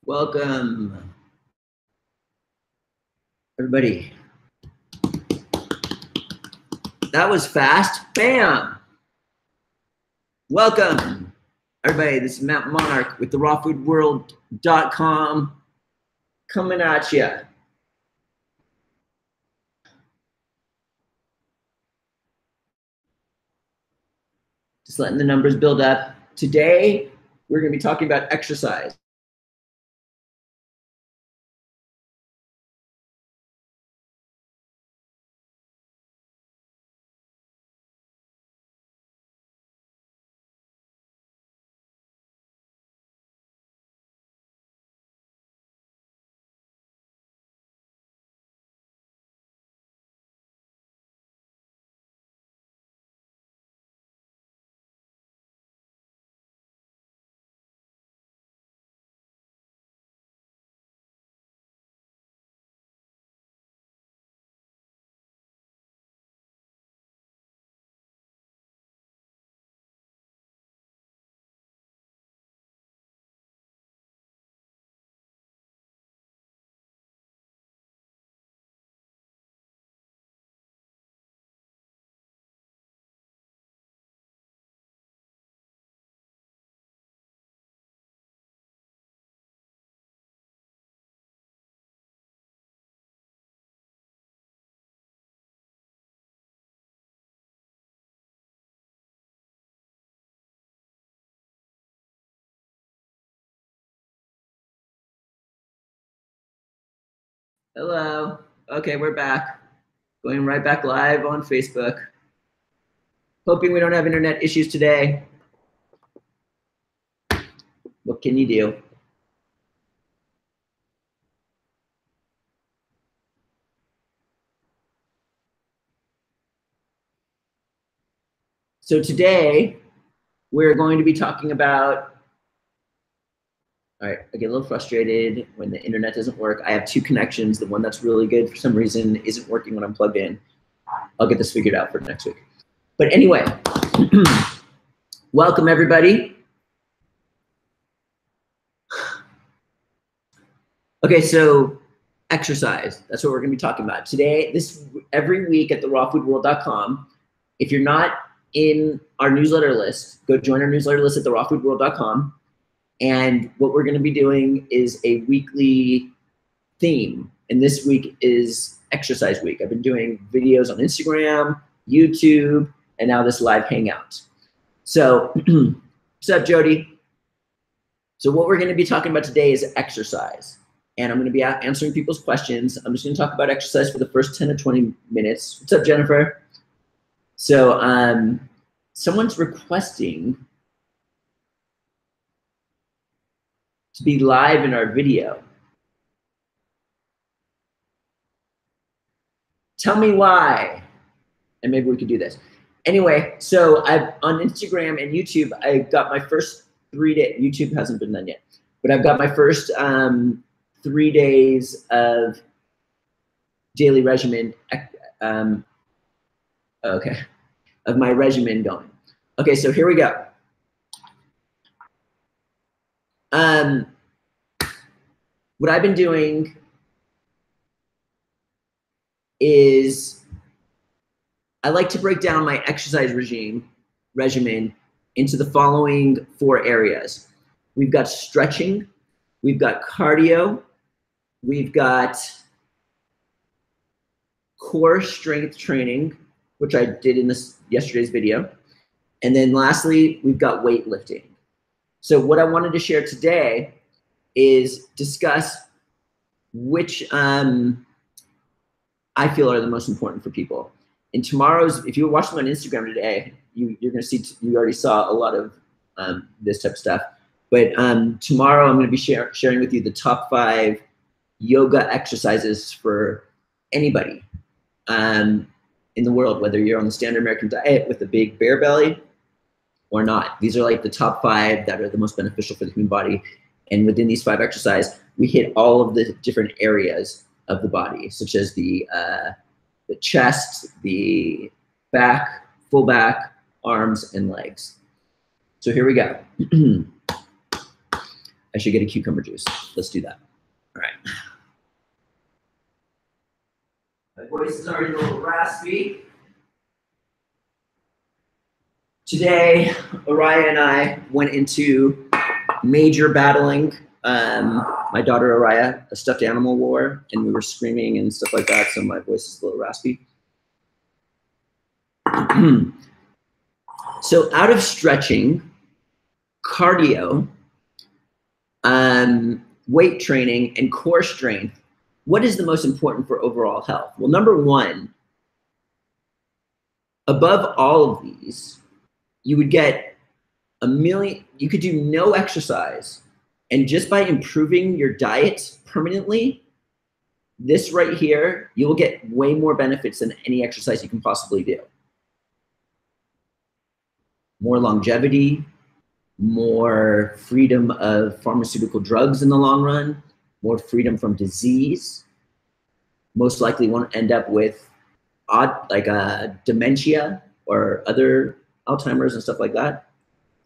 Welcome, everybody. That was fast. Bam. Welcome, everybody. This is Monarch with the rawfoodworld.com coming at you. Just letting the numbers build up. Today, we're going to be talking about exercise. Hello. Okay, we're back. Going right back live on Facebook. Hoping we don't have internet issues today. What can you do? So today, we're going to be talking about, all right, I get a little frustrated when the internet doesn't work. I have two connections. The one that's really good for some reason isn't working when I'm plugged in. I'll get this figured out for next week. But anyway, welcome everybody. Okay, so exercise, that's what we're gonna be talking about. Today, every week at therawfoodworld.com, if you're not in our newsletter list, go join our newsletter list at therawfoodworld.com. And what we're gonna be doing is a weekly theme. And this week is exercise week. I've been doing videos on Instagram, YouTube, and now this live hangout. So, what's up, Jody? So what we're gonna be talking about today is exercise. And I'm gonna be answering people's questions. I'm just gonna talk about exercise for the first 10 to 20 minutes. What's up, Jennifer? So someone's requesting to be live in our video. Tell me why, and maybe we could do this. Anyway, so I've on Instagram and YouTube, I got my first 3 days. YouTube hasn't been done yet, but I've got my first 3 days of daily regimen. Of my regimen going. Okay, so here we go. What I've been doing is I like to break down my exercise regimen into the following 4 areas. We've got stretching, we've got cardio, we've got core strength training, which I did in yesterday's video. And then lastly, we've got weightlifting. So what I wanted to share today is discuss which I feel are the most important for people. In tomorrow's, if you were watching on Instagram today, you're gonna see, you already saw a lot of this type of stuff. But tomorrow I'm gonna be sharing with you the top 5 yoga exercises for anybody in the world, whether you're on the standard American diet with a big bear belly or not. These are like the top 5 that are the most beneficial for the human body. And within these 5 exercises, we hit all of the different areas of the body, such as the chest, the back, full back, arms, and legs. So here we go. I should get a cucumber juice. Let's do that. All right. My voice is already a little raspy. Today, Araya and I went into major battling. My daughter Araya, a stuffed animal war, and we were screaming and stuff like that, so my voice is a little raspy. So out of stretching, cardio, weight training, and core strength, what is the most important for overall health? Well, number one, above all of these, you would get you could do no exercise, and just by improving your diet permanently, this right here, you will get way more benefits than any exercise you can possibly do. More longevity, more freedom of pharmaceutical drugs in the long run, more freedom from disease. Most likely won't end up with dementia or other Alzheimer's and stuff like that.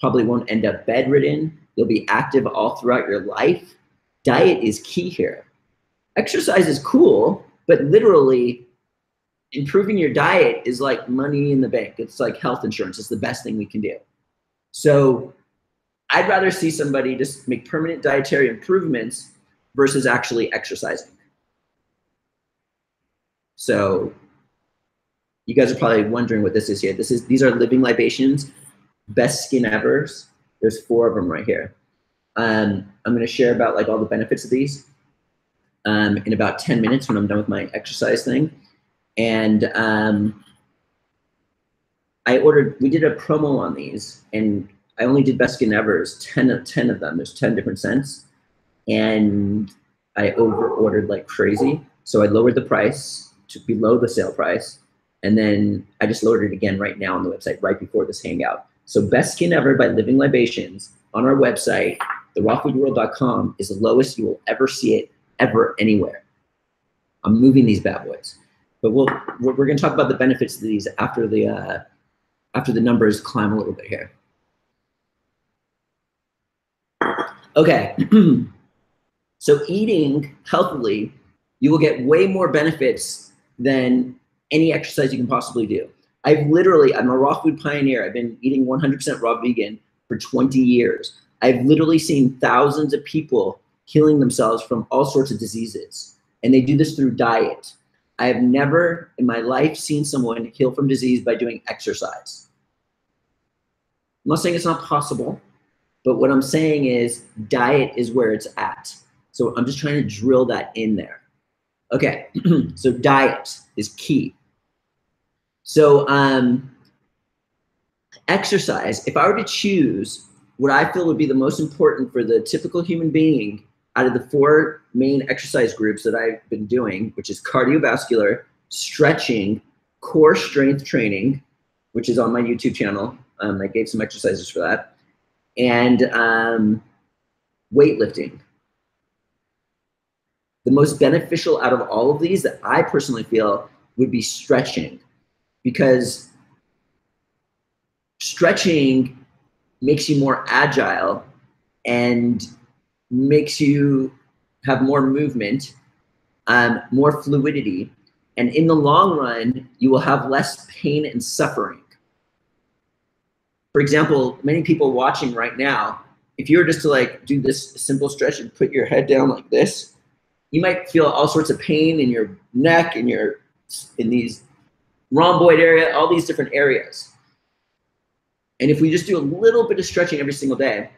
Probably won't end up bedridden. You'll be active all throughout your life. Diet is key here. Exercise is cool, but literally improving your diet is like money in the bank. It's like health insurance. It's the best thing we can do. So I'd rather see somebody just make permanent dietary improvements versus actually exercising. So you guys are probably wondering what this is here. These are Living Libations, best skin evers. There's 4 of them right here. I'm gonna share about like all the benefits of these in about 10 minutes when I'm done with my exercise thing. And we did a promo on these, and I only did best skin evers, 10 of them. There's 10 different scents, and I ordered like crazy. So I lowered the price to below the sale price, and then I just lowered it again right now on the website right before this hangout. So Best Skin Ever by Living Libations on our website, therawfoodworld.com, is the lowest you will ever see it ever anywhere. I'm moving these bad boys, but we're going to talk about the benefits of these after the numbers climb a little bit here. Okay, so eating healthily, you will get way more benefits than any exercise you can possibly do. I'm a raw food pioneer. I've been eating 100% raw vegan for 20 years. I've literally seen thousands of people healing themselves from all sorts of diseases, and they do this through diet. I have never in my life seen someone heal from disease by doing exercise. I'm not saying it's not possible, but what I'm saying is diet is where it's at. So I'm just trying to drill that in there. Okay, so diet is key. So exercise, if I were to choose what I feel would be the most important for the typical human being out of the 4 main exercise groups that I've been doing, which is cardiovascular, stretching, core strength training, which is on my YouTube channel. I gave some exercises for that, and weightlifting. The most beneficial out of all of these that I personally feel would be stretching, because stretching makes you more agile and makes you have more movement, more fluidity, and in the long run, you will have less pain and suffering. For example, many people watching right now, if you were just to like do this simple stretch and put your head down like this, you might feel all sorts of pain in your neck, in these rhomboid area, all these different areas. And if we just do a little bit of stretching every single day,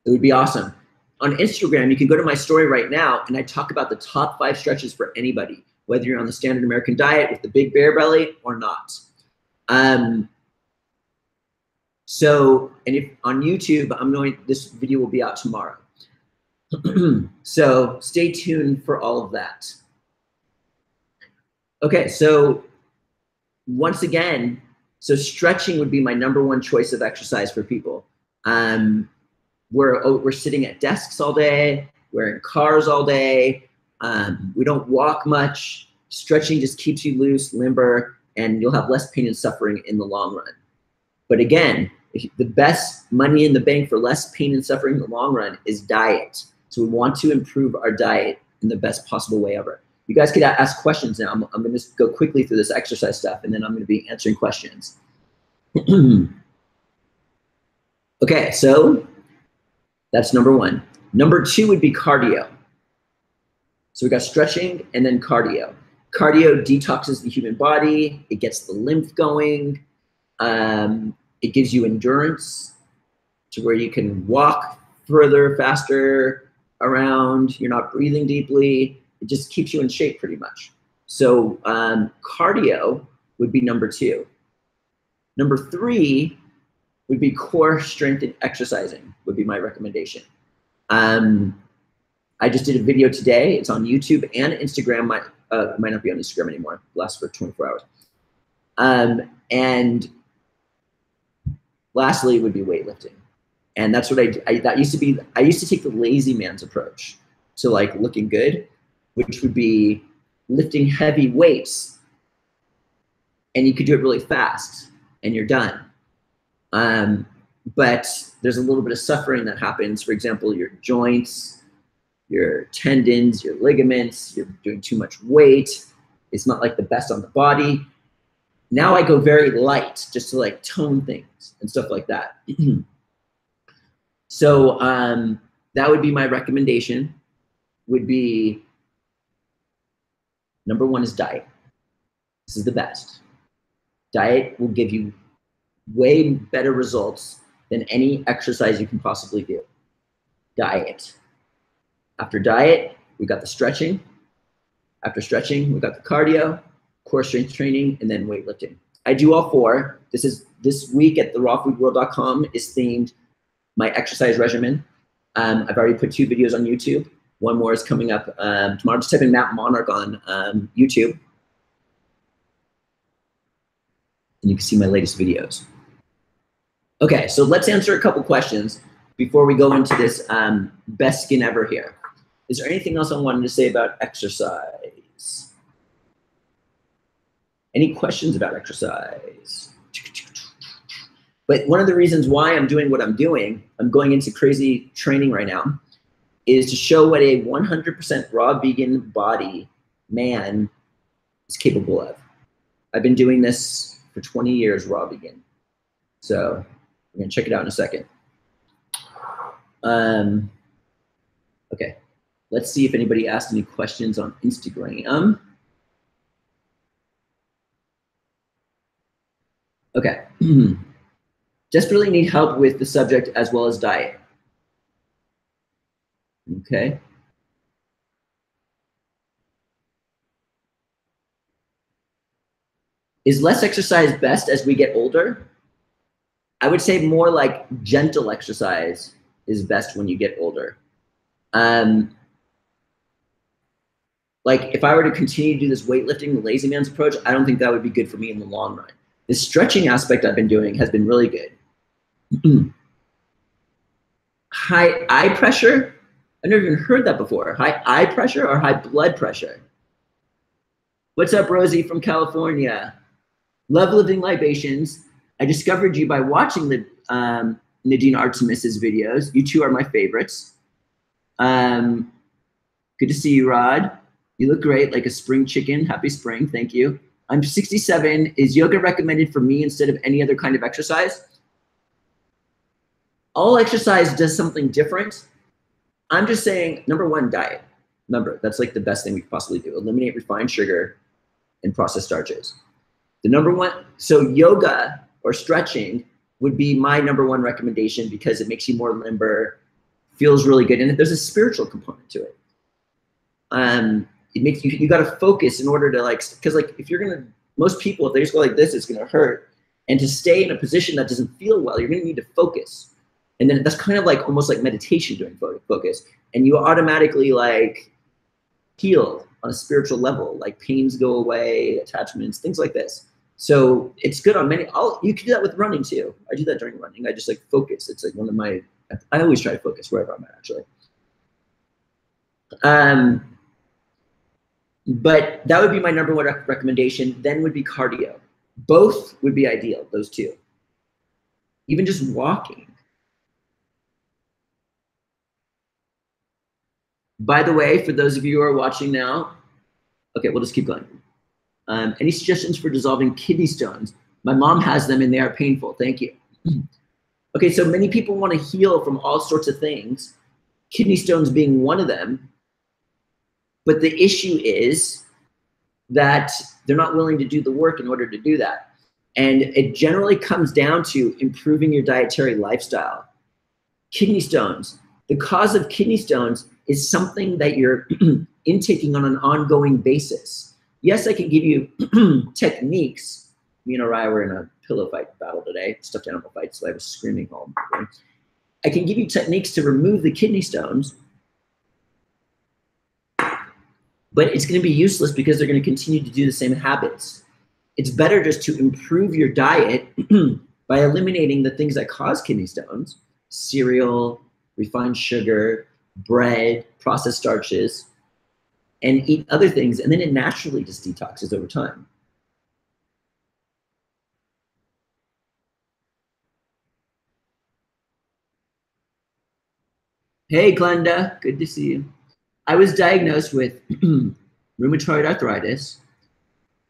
it would be awesome. On Instagram, you can go to my story right now, and I talk about the top 5 stretches for anybody, whether you're on the standard American diet with the big bear belly or not. So, and if on YouTube, this video will be out tomorrow. So stay tuned for all of that. Okay, so once again, so stretching would be my #1 choice of exercise for people. We're sitting at desks all day, we're in cars all day, we don't walk much. Stretching just keeps you loose, limber, and you'll have less pain and suffering in the long run. But again, The best money in the bank for less pain and suffering in the long run is diet. So we want to improve our diet in the best possible way ever. You guys could ask questions now. I'm going to just go quickly through this exercise stuff, and then I'm going to be answering questions. Okay, so that's number one. Number two would be cardio. So we got stretching and then cardio. Cardio detoxes the human body. It gets the lymph going. It gives you endurance to where you can walk further, faster around. You're not breathing deeply. It just keeps you in shape pretty much. So cardio would be number two. Number three would be core strength and exercising would be my recommendation. I just did a video today. It's on YouTube and Instagram. It might not be on Instagram anymore. It lasts for 24 hours. And lastly would be weightlifting. And that's what I used to take the lazy man's approach to like looking good, which would be lifting heavy weights, and you could do it really fast and you're done. But there's a little bit of suffering that happens. For example, your joints, your tendons, your ligaments, you're doing too much weight. It's not like the best on the body. Now I go very light just to like tone things and stuff like that. So that would be my recommendation, would be number one is diet. This is the best. Diet will give you way better results than any exercise you can possibly do. Diet. After diet, we got the stretching. After stretching, we got the cardio, core strength training, and then weightlifting. I do all four. This week at therawfoodworld.com is themed my exercise regimen. I've already put 2 videos on YouTube. One more is coming up tomorrow. Just type in Matt Monarch on YouTube, and you can see my latest videos. Okay, so let's answer a couple questions before we go into this best skin ever here. Is there anything else I wanted to say about exercise? Any questions about exercise? But one of the reasons why I'm doing what I'm doing, I'm going into crazy training right now, is to show what a 100% raw vegan body man is capable of. I've been doing this for 20 years, raw vegan. So we're gonna check it out in a second. Okay, let's see if anybody asked any questions on Instagram. Okay. Desperately need help with the subject as well as diet. Okay. Is less exercise best as we get older? I would say more like gentle exercise is best when you get older. Like if I were to continue to do this weightlifting, the lazy man's approach, I don't think that would be good for me in the long run. The stretching aspect I've been doing has been really good. High eye pressure, I've never even heard that before. High eye pressure or high blood pressure? What's up, Rosie from California? Love living libations. I discovered you by watching the Nadine Artemis's videos. You two are my favorites. Good to see you, Rod. You look great, like a spring chicken. Happy spring, thank you. I'm 67. Is yoga recommended for me instead of any other kind of exercise? All exercise does something different. I'm just saying, number one, diet. Remember, that's like the best thing we could possibly do. Eliminate refined sugar and processed starches. The number one, so yoga or stretching would be my number one recommendation because it makes you more limber, feels really good, and there's a spiritual component to it. It makes you got to focus in order to like, because like if you're gonna, most people if they just go like this, it's gonna hurt, and to stay in a position that doesn't feel well, you're gonna need to focus. And then that's kind of like almost like meditation doing focus, and you automatically like heal on a spiritual level, like pains go away, attachments, things like this. So it's good on many. You can do that with running too. I do that during running. I just like focus. It's like one of my. I always try to focus wherever I'm at, actually. But that would be my number one recommendation. Then would be cardio. Both would be ideal. Those two. even just walking. By the way, for those of you who are watching now, okay, we'll just keep going. Any suggestions for dissolving kidney stones? My mom has them and they are painful. Thank you. Okay, so many people want to heal from all sorts of things, kidney stones being one of them. But the issue is that they're not willing to do the work in order to do that. And it generally comes down to improving your dietary lifestyle. Kidney stones. The cause of kidney stones is something that you're intaking on an ongoing basis. Yes, I can give you techniques. Me and Araya were in a pillow fight battle today, stuffed animal fight, so I was screaming all day. I can give you techniques to remove the kidney stones, but it's going to be useless because they're going to continue to do the same habits. It's better just to improve your diet by eliminating the things that cause kidney stones: cereal, refined sugar, bread, processed starches, and eat other things, and then it naturally just detoxes over time. Hey, Glenda, good to see you. I was diagnosed with rheumatoid arthritis.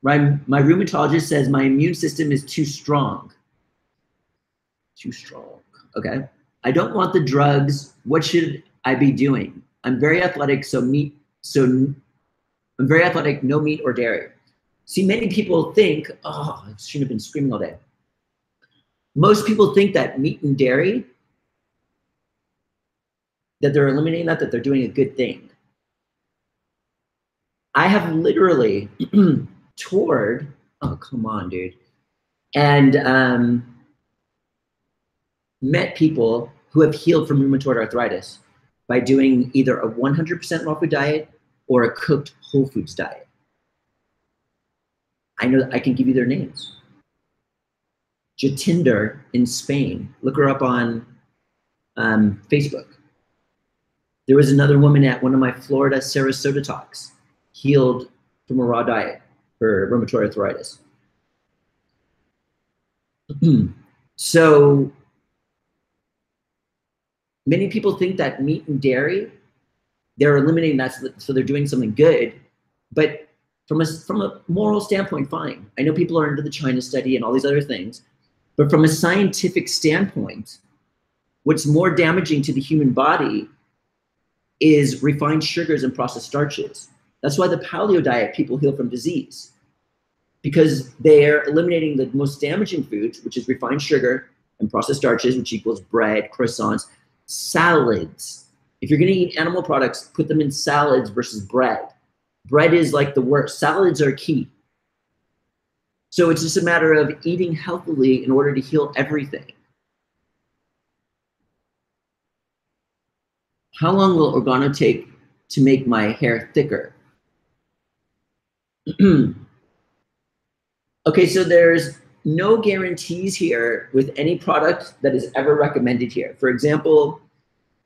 My rheumatologist says my immune system is too strong. Too strong, okay. I don't want the drugs. What should I be doing? I'm very athletic, I'm very athletic, no meat or dairy. See, many people think, oh, I shouldn't have been screaming all day. Most people think that meat and dairy, that they're eliminating that they're doing a good thing. I have literally toured, oh, come on, dude, and met people who have healed from rheumatoid arthritis by doing either a 100% raw food diet or a cooked whole foods diet. I know I can give you their names. Jatinder in Spain, look her up on Facebook. There was another woman at one of my Florida Sarasota talks, healed from a raw diet for rheumatoid arthritis. So many people think that meat and dairy, they're eliminating that, so they're doing something good. But from a moral standpoint, fine. I know people are into the China study and all these other things, but from a scientific standpoint, what's more damaging to the human body is refined sugars and processed starches. That's why the paleo diet, people heal from disease, because they're eliminating the most damaging foods, which is refined sugar and processed starches, which equals bread, croissants, salads. If you're gonna eat animal products, put them in salads versus bread. Bread is like the worst. Salads are key. So it's just a matter of eating healthily in order to heal everything. How long will organo take to make my hair thicker? Okay, so there's no guarantees here with any product that is ever recommended here. For example,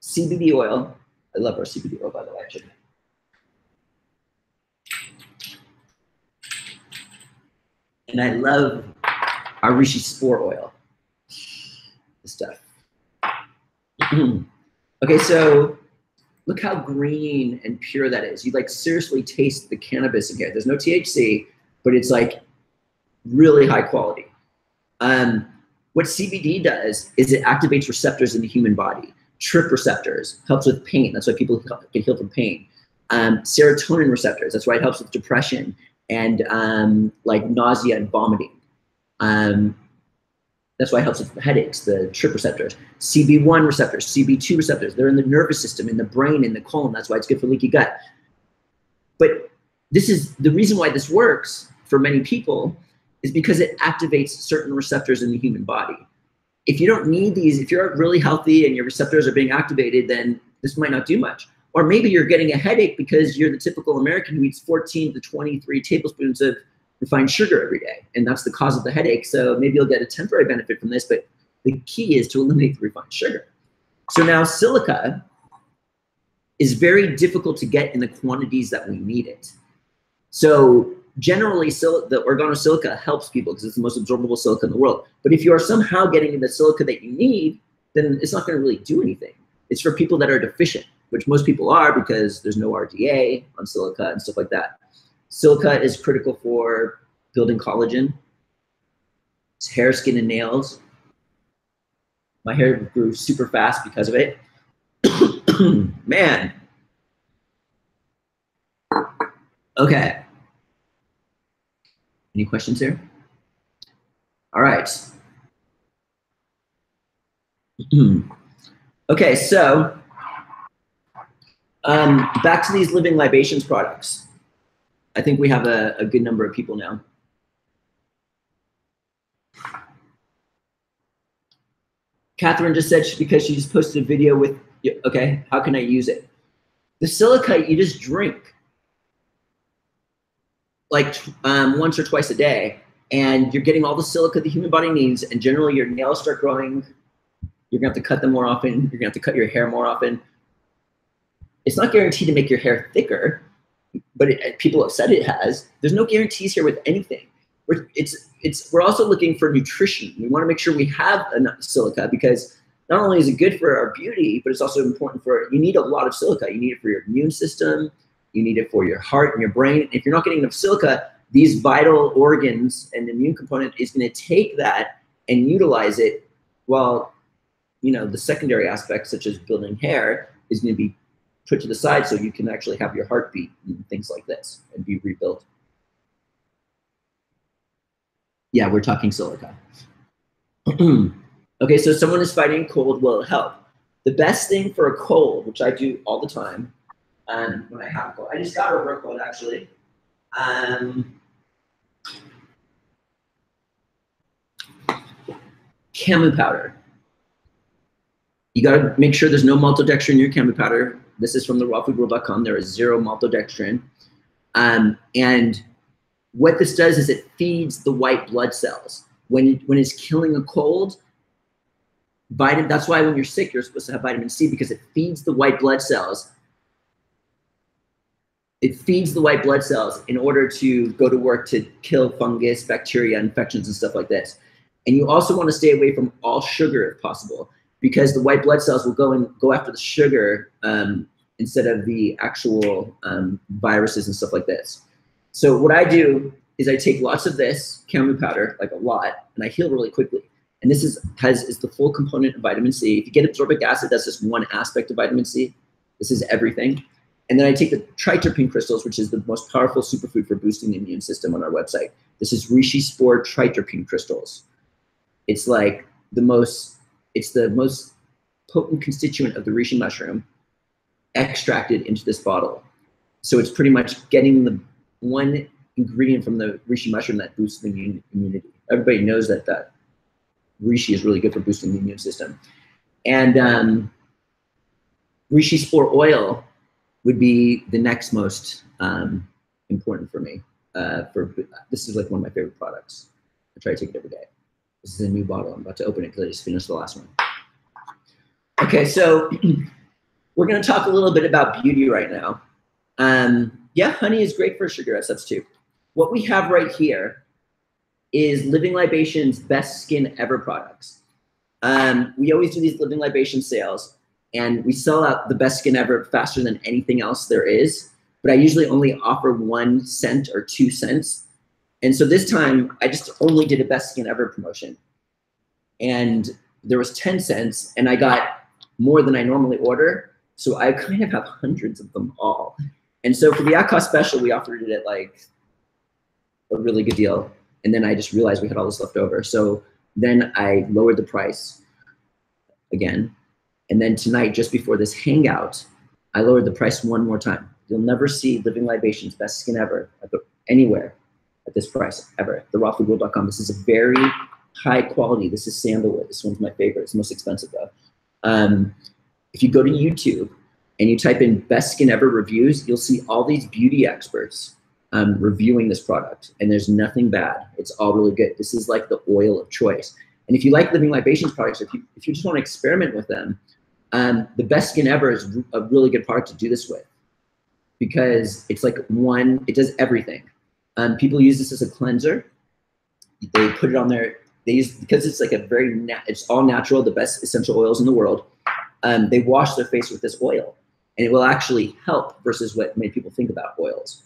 CBD oil. I love our CBD oil, by the way. And I love our Reishi Spore oil. This stuff. Okay, so look how green and pure that is. You like seriously taste the cannabis in here. There's no THC, but it's like really high quality. What CBD does is it activates receptors in the human body. TRP receptors, helps with pain. That's why people can heal from pain. Serotonin receptors, that's why it helps with depression and like nausea and vomiting. That's why it helps with headaches, the TRP receptors. CB1 receptors, CB2 receptors, they're in the nervous system, in the brain, in the colon. That's why it's good for leaky gut. But this is the reason why this works for many people is because it activates certain receptors in the human body. If you don't need these, if you're really healthy and your receptors are being activated, then this might not do much. Or maybe you're getting a headache because you're the typical American who eats 14 to 23 tablespoons of refined sugar every day, and that's the cause of the headache. So maybe you'll get a temporary benefit from this, but the key is to eliminate the refined sugar. So now silica is very difficult to get in the quantities that we need it. So generally, the organosilica helps people because it's the most absorbable silica in the world. But if you are somehow getting the silica that you need, then it's not going to really do anything. It's for people that are deficient, which most people are because there's no RDA on silica and stuff like that. Silica is critical for building collagen. It's hair, skin, and nails. My hair grew super fast because of it. Man. Okay. Any questions here? All right. Okay, so back to these Living Libations products. I think we have a good number of people now. Catherine just said because she just posted a video with, okay, how can I use it? The silica you just drink like once or twice a day, and you're getting all the silica the human body needs, and generally your nails start growing. You're gonna have to cut them more often. You're gonna have to cut your hair more often. It's not guaranteed to make your hair thicker, but people have said it has. There's no guarantees here with anything. We're also looking for nutrition. We want to make sure we have enough silica because not only is it good for our beauty, but it's also important you need a lot of silica. You need it for your immune system. You need it for your heart and your brain. If you're not getting enough silica, these vital organs and the immune component is going to take that and utilize it while, the secondary aspects such as building hair is going to be put to the side so you can actually have your heartbeat and things like this and be rebuilt. Yeah, we're talking silica. Okay, so someone is fighting a cold, will it help? The best thing for a cold, which I do all the time, when I have a cold, I just got over a cold actually. Camu powder. You gotta make sure there's no maltodextrin in your camu powder. This is from the rawfoodworld.com. There is 0 maltodextrin. And what this does is it feeds the white blood cells. When it's killing a cold, that's why when you're sick, you're supposed to have vitamin C because it feeds the white blood cells. It feeds the white blood cells in order to go to work to kill fungus, bacteria, infections, and stuff like this. And you also want to stay away from all sugar if possible because the white blood cells will go after the sugar instead of the actual viruses and stuff like this. So what I do is I take lots of this camu powder, like a lot, and I heal really quickly. And this is the full component of vitamin C. If you get absorbic acid, that's just one aspect of vitamin C. This is everything. And then I take the triterpene crystals, which is the most powerful superfood for boosting the immune system on our website. This is reishi spore triterpene crystals. It's like the most potent constituent of the reishi mushroom extracted into this bottle. So it's pretty much getting the one ingredient from the reishi mushroom that boosts the immunity. Everybody knows that reishi is really good for boosting the immune system. And reishi spore oil would be the next most important for me. This is like one of my favorite products. I try to take it every day. This is a new bottle. I'm about to open it because I just finished the last one. Okay, so we're going to talk a little bit about beauty right now. Yeah, honey is great for sugar substitute. What we have right here is Living Libations Best Skin Ever products. We always do these Living Libations sales, and we sell out the Best Skin Ever faster than anything else there is. But I usually only offer 1 cent or 2 cents. And so this time, I just only did a Best Skin Ever promotion. And there was 10 cents, and I got more than I normally order. So I kind of have hundreds of them all. And so for the at-cost special, we offered it at like a really good deal. And then I just realized we had all this left over. So then I lowered the price again. And then tonight, just before this hangout, I lowered the price 1 more time. You'll never see Living Libations Best Skin Ever anywhere at this price, ever. TheRawFoodWorld.com. This is a very high quality. This is sandalwood. This one's my favorite. It's the most expensive though. If you go to YouTube and you type in Best Skin Ever reviews, you'll see all these beauty experts reviewing this product, and there's nothing bad. It's all really good. This is like the oil of choice. And if you like Living Libations products, if you just want to experiment with them, the Best Skin Ever is a really good product to do this with because it's like it does everything. People use this as a cleanser. They put it on their, they use, because it's like a very, it's all natural, the best essential oils in the world. They wash their face with this oil, and it will actually help versus what many people think about oils.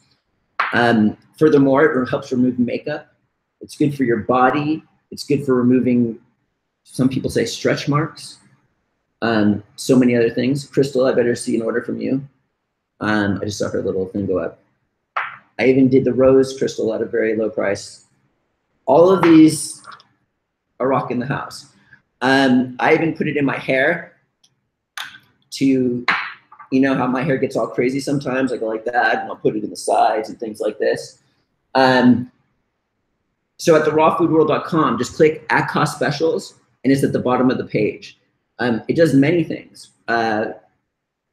Furthermore, it helps remove makeup. It's good for your body. It's good for removing, some people say, stretch marks. So many other things. Crystal, I better see an order from you. I just saw her little thing go up. I even did the rose crystal at a very low price. All of these are rocking the house. I even put it in my hair to, you know how my hair gets all crazy sometimes, I go like that, and I'll put it in the sides and things like this. So at the rawfoodworld.com, just click at cost specials, and it's at the bottom of the page. It does many things. You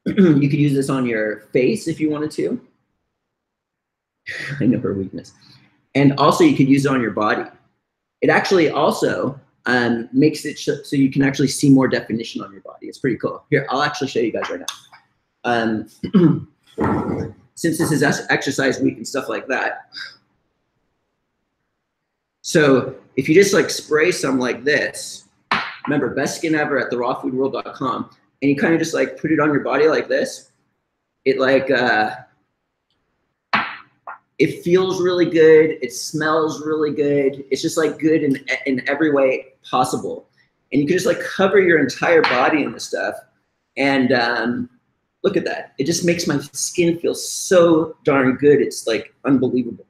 could use this on your face if you wanted to. I know her weakness. And also you could use it on your body. It actually also makes it so you can actually see more definition on your body. It's pretty cool. Here, I'll actually show you guys right now. Since this is exercise week and stuff like that. So if you just like spray some like this, remember, best skin ever at therawfoodworld.com, and you kind of just like put it on your body like this, it like, it feels really good. It smells really good. It's just like good in every way possible. And you can just like cover your entire body in this stuff. And look at that. It just makes my skin feel so darn good. It's like unbelievable.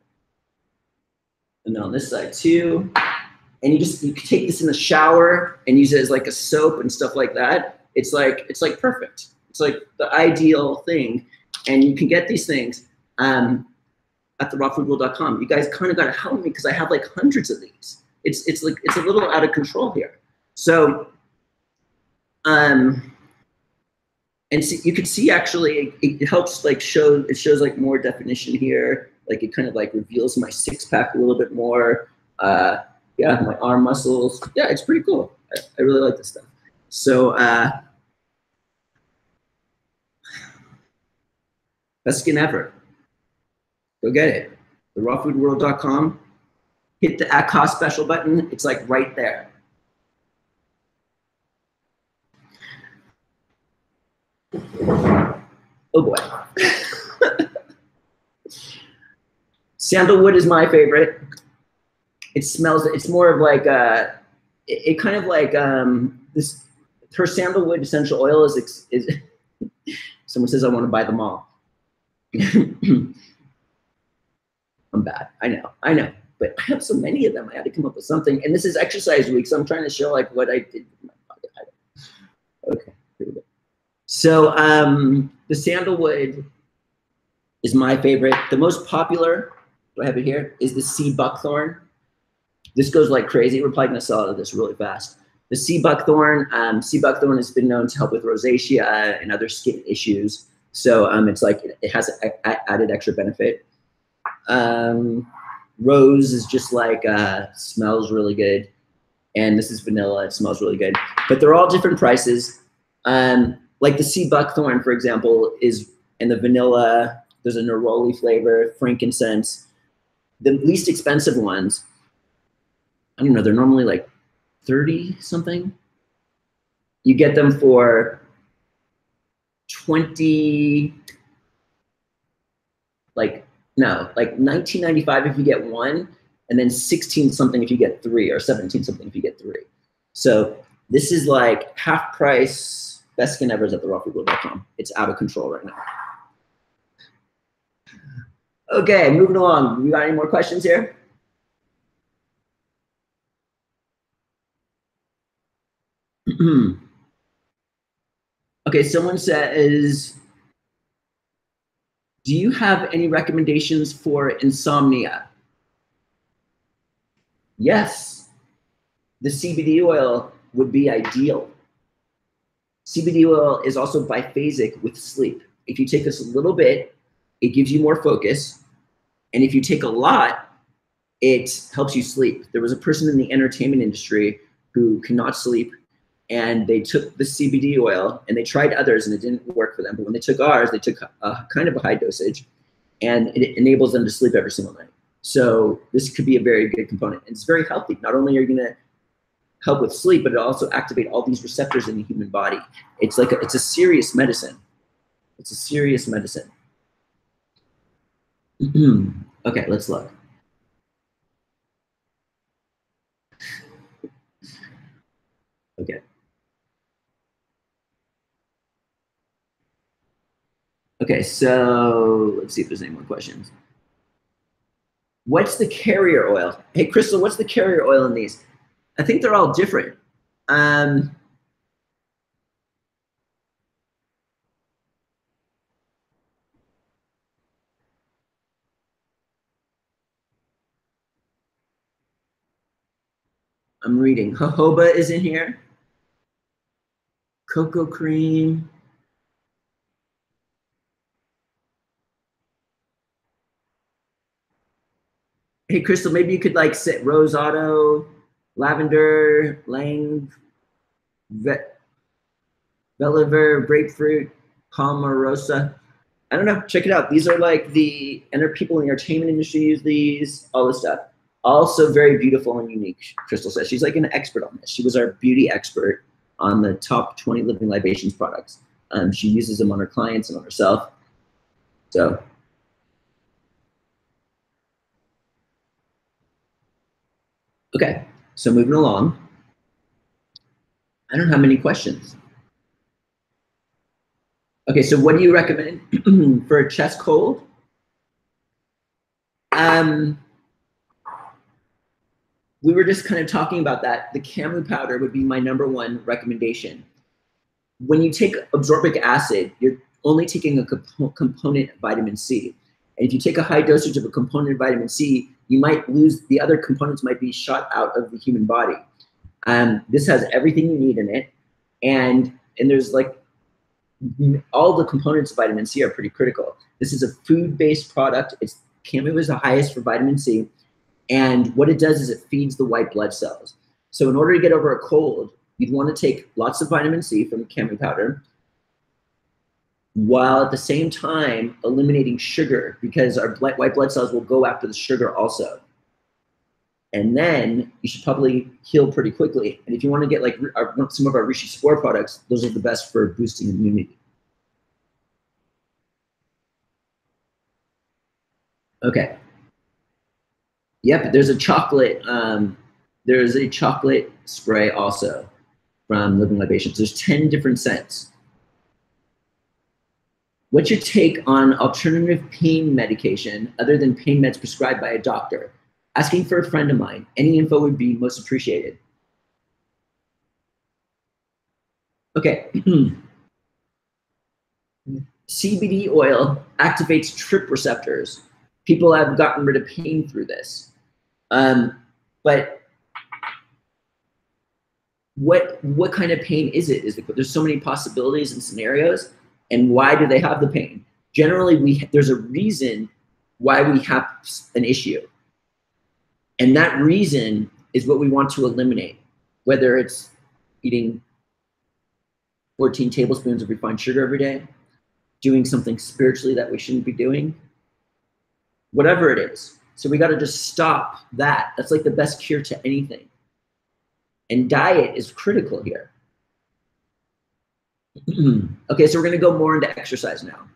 And on this side too. And you can take this in the shower and use it as like a soap and stuff like that. It's like perfect. It's like the ideal thing. And you can get these things at therawfoodworld.com. You guys kind of got to help me because I have like hundreds of these. It's like, it's a little out of control here. So, and see, you can see actually it helps like it shows like more definition here. Like it kind of like reveals my six pack a little bit more. Yeah, my arm muscles. Yeah, it's pretty cool. I really like this stuff. So, best skin ever. Go get it. Therawfoodworld.com. Hit the at cost special button. It's like right there. Oh boy. Sandalwood is my favorite. It smells, it's more of like, it kind of like this, her sandalwood essential oil is someone says I want to buy them all. I'm bad, I know, but I have so many of them, I had to come up with something, and this is exercise week, so I'm trying to show like what I did with my body. Okay, here we go. So the sandalwood is my favorite. The most popular, do I have it here, is the sea buckthorn. This goes like crazy. We're probably gonna sell out of this really fast. The sea buckthorn has been known to help with rosacea and other skin issues. So it's like, it has added extra benefit. Rose is just like, smells really good. And this is vanilla, it smells really good. But they're all different prices. Like the sea buckthorn, for example, and the vanilla, there's a neroli flavor, frankincense. The least expensive ones, I don't know, they're normally like 30 something. You get them for 20, like $19.95 if you get one, and then 16 something if you get three, or 17 something if you get three. So this is like half price, best skin ever is at therawfoodworld.com. It's out of control right now. Okay, moving along. You got any more questions here? Okay, someone says, do you have any recommendations for insomnia? Yes, the CBD oil would be ideal. CBD oil is also biphasic with sleep. If you take this a little bit, it gives you more focus. And if you take a lot, it helps you sleep. There was a person in the entertainment industry who cannot sleep, and they took the CBD oil and they tried others and it didn't work for them. But when they took ours, they took a kind of a high dosage, and it enables them to sleep every single night. So this could be a very good component. And it's very healthy. Not only are you gonna help with sleep, but it also activate all these receptors in the human body. It's like it's a serious medicine. It's a serious medicine. Okay, let's look. Okay. Okay, so let's see if there's any more questions. What's the carrier oil? Hey, Crystal, what's the carrier oil in these? I think they're all different. I'm reading. Jojoba is in here. Cocoa cream. Hey, Crystal, maybe you could like sit Rose Otto, lavender, lang, vetiver, grapefruit, palmarosa. I don't know. Check it out. These are like the, and there are people in the entertainment industry use these, all this stuff. Also very beautiful and unique, Crystal says. She's like an expert on this. She was our beauty expert on the top 20 living libations products. She uses them on her clients and on herself. So. Okay, so moving along. I don't have many questions. Okay, so what do you recommend for a chest cold? We were just kind of talking about that. The camu powder would be my #1 recommendation. When you take absorbic acid, you're only taking a component of vitamin C. And if you take a high dosage of a component of vitamin C, you might lose, the other components might be shot out of the human body. This has everything you need in it. And there's like, all the components of vitamin C are pretty critical. This is a food-based product. Camu is the highest for vitamin C. And what it does is it feeds the white blood cells. So in order to get over a cold, you'd want to take lots of vitamin C from camu powder, while at the same time eliminating sugar, because our white blood cells will go after the sugar also. And then you should probably heal pretty quickly. And if you want to get like some of our Rishi Spore products, those are the best for boosting immunity. Okay. Yep, there's a chocolate spray also from Living Libations. There's 10 different scents. What's your take on alternative pain medication other than pain meds prescribed by a doctor? Asking for a friend of mine. Any info would be most appreciated. Okay. CBD oil activates TRP receptors. People have gotten rid of pain through this. But what kind of pain is it? There's so many possibilities and scenarios, and why do they have the pain? Generally, there's a reason why we have an issue. And that reason is what we want to eliminate, whether it's eating 14 tablespoons of refined sugar every day, doing something spiritually that we shouldn't be doing, whatever it is. So we got to just stop that. That's like the best cure to anything. And diet is critical here. Okay, so we're going to go more into exercise now.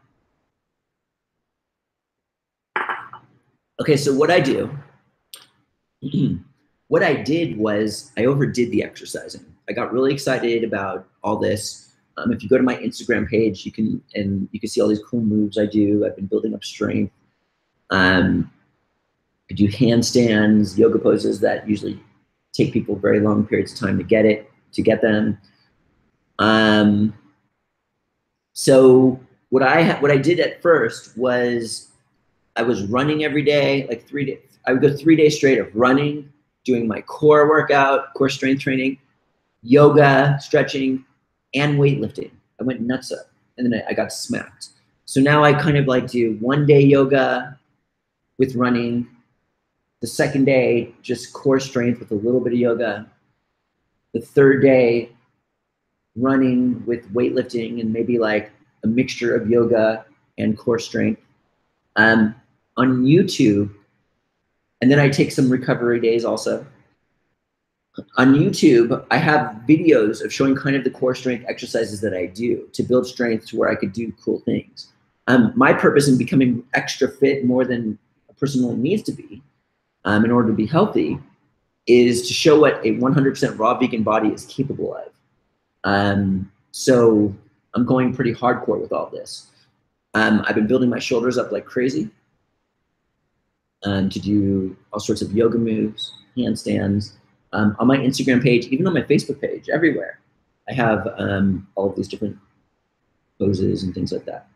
Okay, so what I do, what I did was I overdid the exercising. I got really excited about all this. If you go to my Instagram page, you can see all these cool moves I do. I've been building up strength. I do handstands, yoga poses that usually take people very long periods of time to get them. So what I did at first was I was running every day, like 3 days. I would go 3 days straight of running, doing my core workout, core strength training, yoga, stretching, and weightlifting. I went nuts up, and then I got smacked. So now I kind of like do 1 day yoga with running. The second day, just core strength with a little bit of yoga. The third day, running with weightlifting and maybe like a mixture of yoga and core strength. On YouTube, And then I take some recovery days also. On YouTube, I have videos of showing kind of the core strength exercises that I do to build strength to where I could do cool things. My purpose in becoming extra fit more than a person really needs to be in order to be healthy is to show what a 100% raw vegan body is capable of. So I'm going pretty hardcore with all this. I've been building my shoulders up like crazy to do all sorts of yoga moves, handstands. On my Instagram page, even on my Facebook page, everywhere, I have all of these different poses and things like that.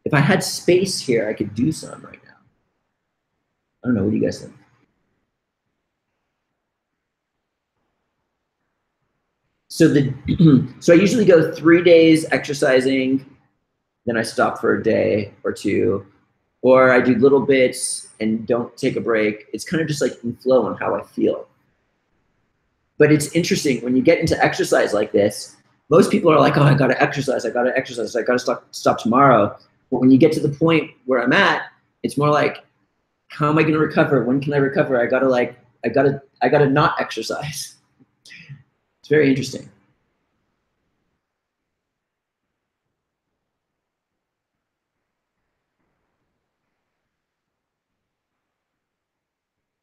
If I had space here, I could do some right now. I don't know, what do you guys think? So so I usually go 3 days exercising, then I stop for a day or two, or I do little bits and don't take a break. It's kind of just like in flow on how I feel. But it's interesting when you get into exercise like this, most people are like, oh, I gotta exercise, I gotta stop tomorrow. But when you get to the point where I'm at, it's more like, how am I gonna recover? When can I recover? I gotta not exercise. It's very interesting.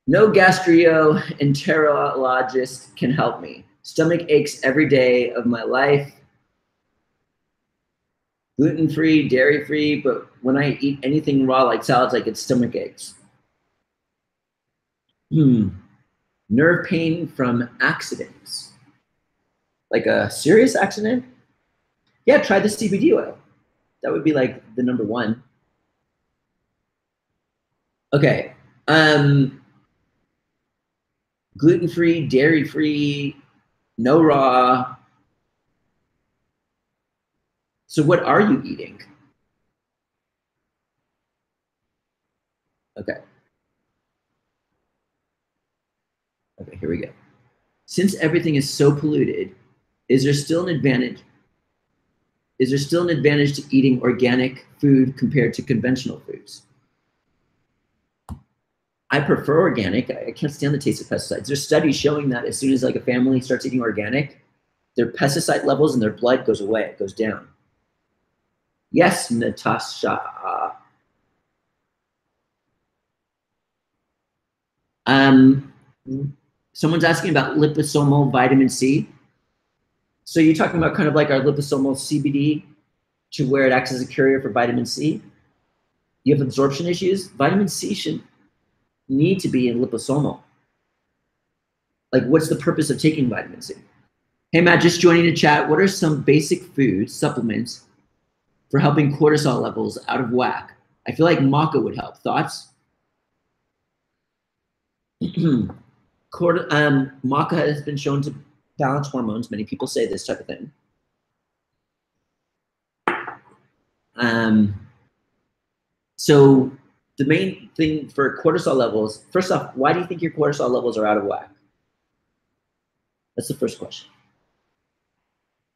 No gastroenterologist can help me. Stomach aches every day of my life. Gluten-free, dairy-free, but when I eat anything raw like salads, I get stomach aches. Nerve pain from accidents. Like a serious accident? Yeah, try the CBD oil. That would be like the number one. Okay. Gluten-free, dairy-free, no raw. So what are you eating? Okay. Okay, here we go. Since everything is so polluted, is there still an advantage? Is there still an advantage to eating organic food compared to conventional foods? I prefer organic. I can't stand the taste of pesticides. There's studies showing that as soon as like a family starts eating organic, their pesticide levels in their blood goes away, it goes down. Yes, Natasha. Someone's asking about liposomal vitamin C. So you're talking about kind of like our liposomal CBD to where it acts as a carrier for vitamin C. You have absorption issues. Vitamin C should need to be in liposomal. Like, what's the purpose of taking vitamin C? Hey, Matt, just joining the chat. What are some basic food supplements for helping cortisol levels out of whack? I feel like maca would help. Thoughts? Maca has been shown to balance hormones. Many people say this type of thing. So the main thing for cortisol levels, first off, why do you think your cortisol levels are out of whack? That's the first question.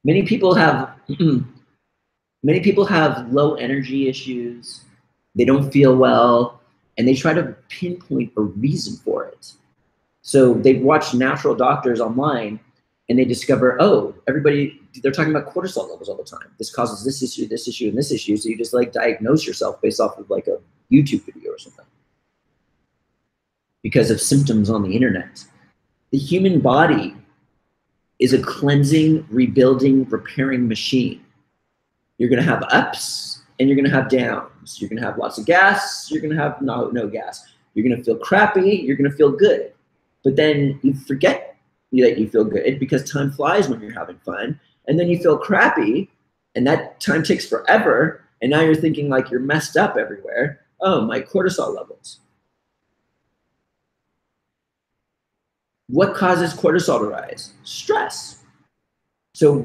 Many people have low energy issues. They don't feel well, and they try to pinpoint a reason for it. So they watch natural doctors online, and they discover, oh, they're talking about cortisol levels all the time. This causes this issue, and this issue. So you just like diagnose yourself based off of like a YouTube video or something because of symptoms on the internet. The human body is a cleansing, rebuilding, repairing machine. You're gonna have ups and you're gonna have downs. You're gonna have lots of gas, you're gonna have no gas. You're gonna feel crappy, you're gonna feel good. But then you forget that you feel good because time flies when you're having fun. And then you feel crappy and that time takes forever. And now you're thinking like you're messed up everywhere. Oh, my cortisol levels. What causes cortisol to rise? Stress. So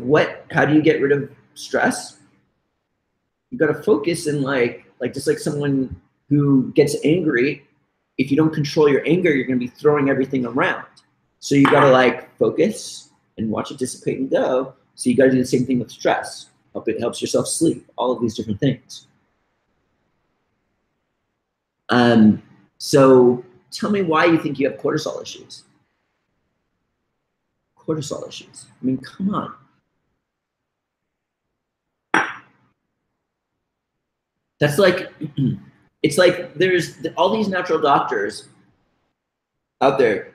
how do you get rid of stress? You got to focus and like just like someone who gets angry, if you don't control your anger, you're going to be throwing everything around. So you got to like focus and watch it dissipate and go. So you got to do the same thing with stress. It helps yourself sleep, all of these different things. So tell me why you think you have cortisol issues. Cortisol issues. I mean, come on. That's like, it's like there's all these natural doctors out there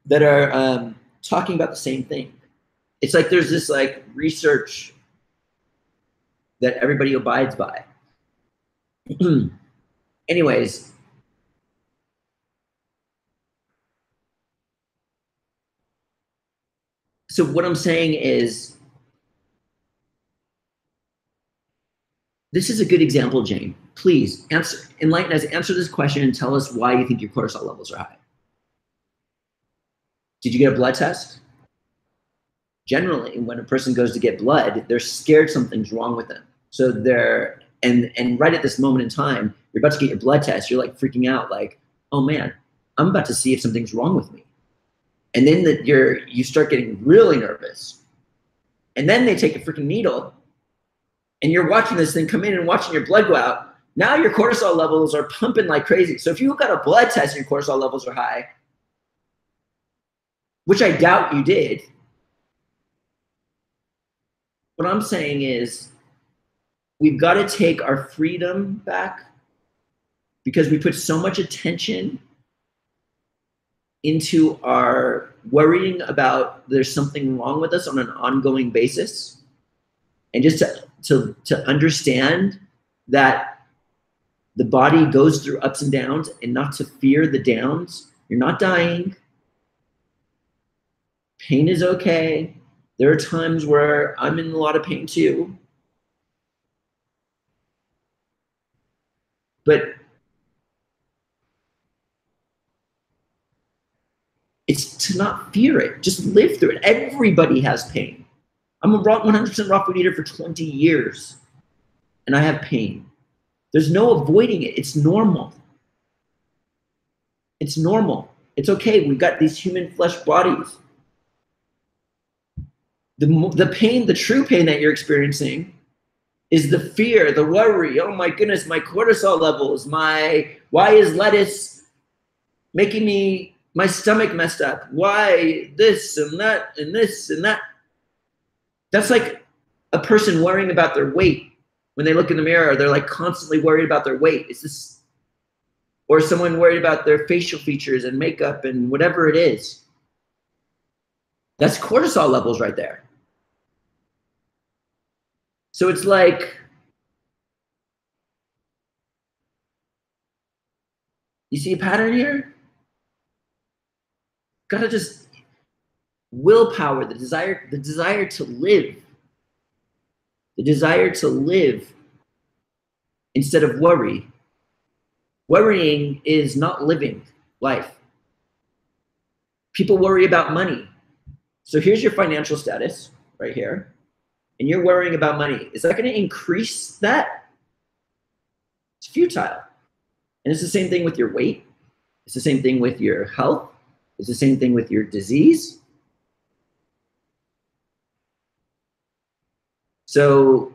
that are talking about the same thing. It's like there's this like research that everybody abides by. Anyways, so what I'm saying is, this is a good example, Jane. Please enlighten us, answer this question and tell us why you think your cortisol levels are high. Did you get a blood test? Generally, when a person goes to get blood, they're scared something's wrong with them. So they're, and right at this moment in time, you're about to get your blood test, you're like freaking out, like, oh man, I'm about to see if something's wrong with me. And then you start getting really nervous. And then they take a freaking needle and you're watching this thing come in and watching your blood go out. Now your cortisol levels are pumping like crazy. So if you got a blood test and your cortisol levels are high, which I doubt you did, what I'm saying is we've got to take our freedom back because we put so much attention into our worrying about there's something wrong with us on an ongoing basis. And just to understand that the body goes through ups and downs and not to fear the downs. You're not dying. Pain is okay. There are times where I'm in a lot of pain too. But it's to not fear it. Just live through it. Everybody has pain. I'm a 100% raw food eater for 20 years, and I have pain. There's no avoiding it. It's normal. It's normal. It's okay. We've got these human flesh bodies. The pain, the true pain that you're experiencing is the fear, the worry. Oh my goodness, my cortisol levels, why is lettuce making my stomach messed up? Why this and that and this and that? That's like a person worrying about their weight. When they look in the mirror, they're like constantly worried about their weight. It's this, or someone worried about their facial features and makeup and whatever it is. That's cortisol levels right there. So it's like, you see a pattern here? Gotta just, willpower, the desire to live. The desire to live instead of worry. Worrying is not living life. People worry about money. So here's your financial status right here, and you're worrying about money. Is that going to increase that? It's futile. And it's the same thing with your weight. It's the same thing with your health. It's the same thing with your disease. So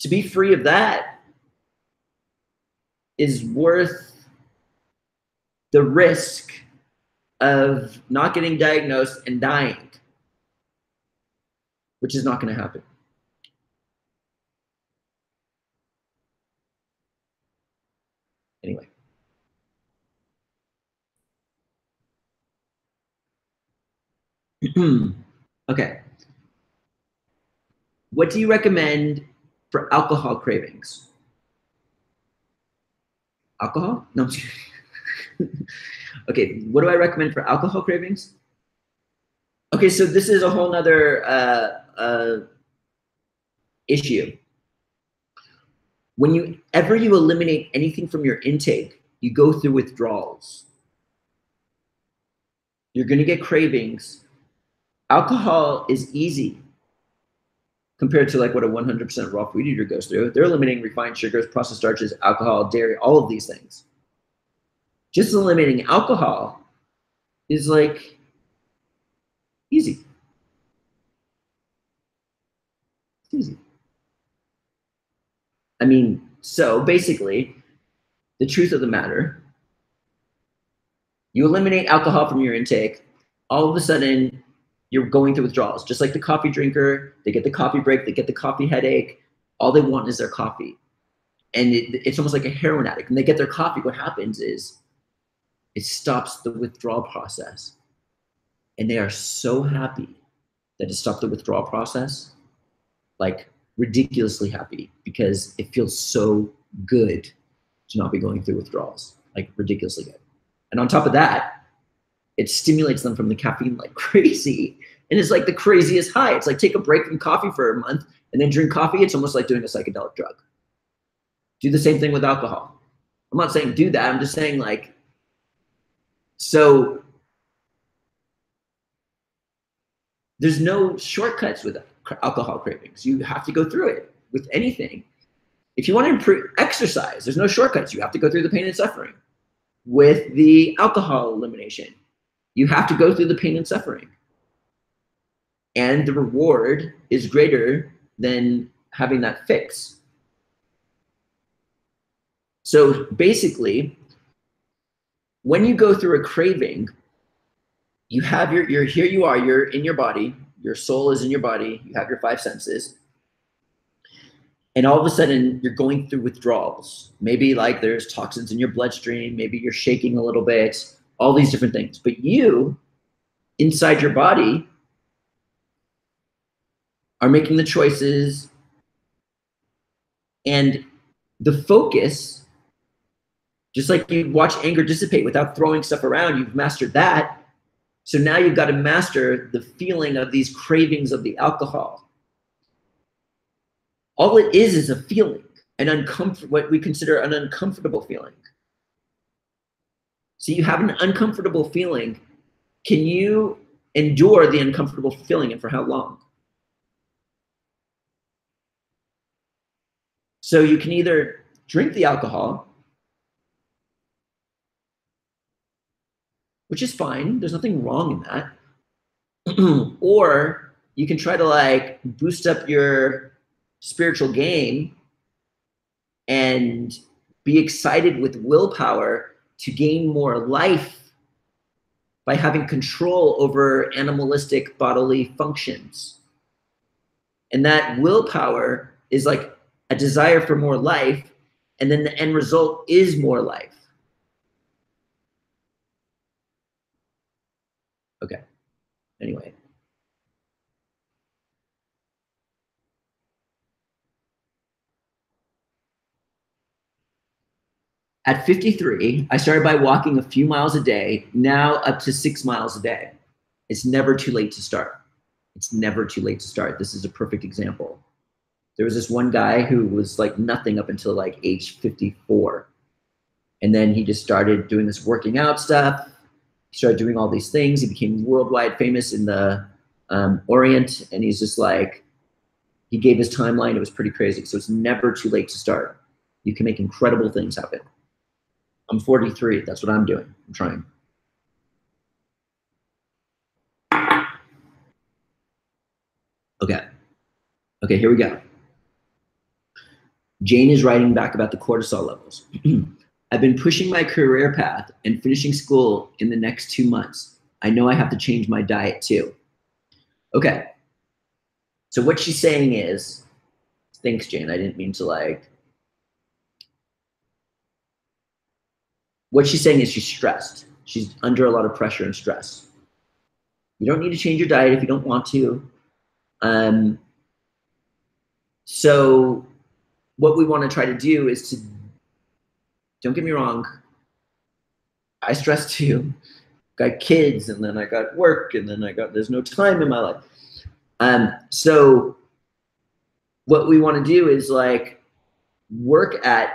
to be free of that is worth the risk of not getting diagnosed and dying, which is not going to happen. Anyway. Okay. What do you recommend for alcohol cravings? Alcohol? No, I'm just kidding. Okay, what do I recommend for alcohol cravings? Okay, so this is a whole nother issue. Whenever you eliminate anything from your intake, you go through withdrawals. You're gonna get cravings. Alcohol is easy compared to like what a 100% raw food eater goes through. They're eliminating refined sugars, processed starches, alcohol, dairy, all of these things. Just eliminating alcohol is like easy. It's easy. I mean, so basically, the truth of the matter, you eliminate alcohol from your intake, all of a sudden you're going through withdrawals. Just like the coffee drinker, they get the coffee break, they get the coffee headache. All they want is their coffee. And it's almost like a heroin addict. When they get their coffee, what happens is it stops the withdrawal process. And they are so happy that it stopped the withdrawal process, like ridiculously happy, because it feels so good to not be going through withdrawals, like ridiculously good. And on top of that, it stimulates them from the caffeine like crazy. And it's like the craziest high. It's like take a break from coffee for a month and then drink coffee. It's almost like doing a psychedelic drug. Do the same thing with alcohol. I'm not saying do that. I'm just saying like, so there's no shortcuts with alcohol cravings. You have to go through it with anything. If you want to improve exercise, there's no shortcuts. You have to go through the pain and suffering. With the alcohol elimination, you have to go through the pain and suffering. And the reward is greater than having that fix. So basically, when you go through a craving, you have here you are, you're in your body, your soul is in your body, you have your five senses. And all of a sudden you're going through withdrawals. Maybe like there's toxins in your bloodstream, maybe you're shaking a little bit, all these different things. But you, inside your body, are making the choices, and the focus, just like you watch anger dissipate without throwing stuff around, you've mastered that. So now you've got to master the feeling of these cravings of the alcohol. All it is a feeling, what we consider an uncomfortable feeling. So you have an uncomfortable feeling. Can you endure the uncomfortable feeling, and for how long? So you can either drink the alcohol, which is fine, there's nothing wrong in that, or you can try to like boost up your spiritual game and be excited with willpower to gain more life by having control over animalistic bodily functions. And that willpower is like a desire for more life, and then the end result is more life. Okay, anyway. At 53, I started by walking a few miles a day, now up to 6 miles a day. It's never too late to start. It's never too late to start. This is a perfect example. There was this one guy who was like nothing up until like age 54. And then he just started doing this working out stuff. He started doing all these things. He became worldwide famous in the Orient. And he's just like, he gave his timeline. It was pretty crazy. So it's never too late to start. You can make incredible things happen. I'm 43. That's what I'm doing. I'm trying. Okay, here we go. Jane is writing back about the cortisol levels. I've been pushing my career path and finishing school in the next 2 months. I know I have to change my diet too. Okay. So what she's saying is, thanks, Jane. I didn't mean to like. What she's saying is she's stressed. She's under a lot of pressure and stress. You don't need to change your diet if you don't want to. So what we want to try to do is to, don't get me wrong, I stress too. Got kids, and then I got work, and then there's no time in my life. So what we want to do is like work at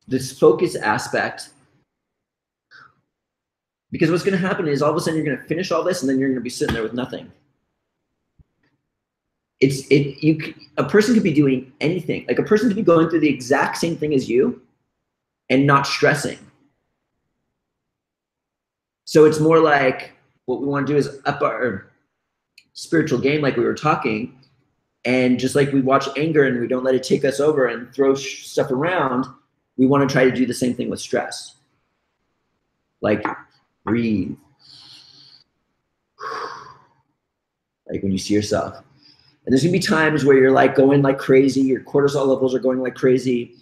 this focus aspect, because what's going to happen is all of a sudden you're going to finish all this, and then you're going to be sitting there with nothing. A person could be doing anything. Like a person could be going through the exact same thing as you and not stressing. So it's more like what we want to do is up our spiritual game, like we were talking, and just like we watch anger and we don't let it take us over and throw stuff around, we want to try to do the same thing with stress. Like breathe. Like when you see yourself. And there's gonna be times where you're like going like crazy, your cortisol levels are going like crazy,